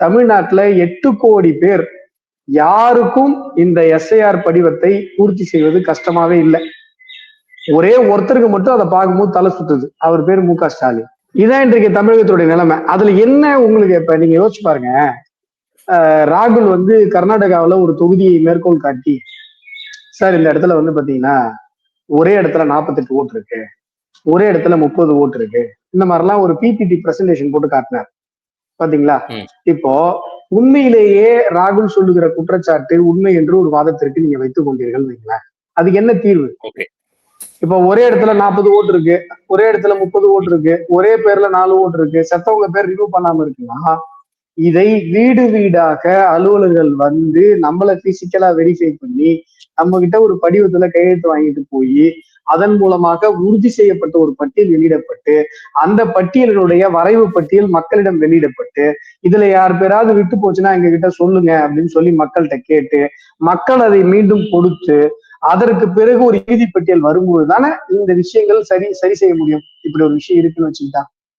தமிழ்நாட்டுல 8 கோடி பேர் யாருக்கும் இந்த எஸ்ஐஆர் படிவத்தை பூர்த்தி செய்வது கஷ்டமாவே இல்லை. ஒரே ஒருத்தருக்கு மட்டும் அதை பார்க்கும்போது தலை சுத்துது. அவர் பேர் மு க ஸ்டாலின். இதான் இன்றைக்கு தமிழகத்துடைய நிலைமை. அதுல என்ன உங்களுக்கு இப்ப நீங்க யோசிச்சு பாருங்க. ராகுல் வந்து கர்நாடகாவில ஒரு தொகுதியை மேற்கோள் காட்டி, சார் இந்த இடத்துல வந்து பாத்தீங்கன்னா ஒரே இடத்துல 48 ஓட்டு இருக்கு, ஒரே இடத்துல 30 ஓட்டு இருக்கு, இந்த மாதிரிலாம் ஒரு பிபிடி பிரசன்டேஷன் போட்டு காட்டினார். பாத்தீங்களா? இப்போ உண்மையிலேயே ராகுல் சொல்லுகிற குற்றச்சாட்டு உண்மை என்று ஒரு வாதத்திற்கு நீங்க வைத்துக் கொண்டீர்கள் வைங்களேன், அதுக்கு என்ன தீர்வு? இப்ப ஒரே இடத்துல 40 ஓட்டு இருக்கு, ஒரே இடத்துல 30 ஓட்டு இருக்கு, ஒரே பேர்ல 4 ஓட்டு இருக்கு, செத்தவங்க பேர் ரிமூவ் பண்ணாம இருக்குன்னா இதை வீடு வீடாக அலுவலர்கள் வந்து நம்மள பிசிக்கலா வெரிஃபை பண்ணி நம்ம கிட்ட ஒரு படிவத்துல கையெழுத்து வாங்கிட்டு போய் அதன் மூலமாக உறுதி செய்யப்பட்ட ஒரு பட்டியல் வெளியிடப்பட்டு அந்த பட்டியலினுடைய வரைவு பட்டியல் மக்களிடம் வெளியிடப்பட்டு இதுல யார் பேராவது விட்டு போச்சுன்னா எங்க கிட்ட சொல்லுங்க அப்படின்னு சொல்லி மக்கள்கிட்ட கேட்டு மக்கள் அதை மீண்டும் கொடுத்து அதற்கு பிறகு ஒரு இறுதி பட்டியல் வரும்போது தானே இந்த விஷயங்கள் சரி செய்ய முடியும். இப்படி ஒரு விஷயம் இருக்குன்னு வச்சுக்கிட்டா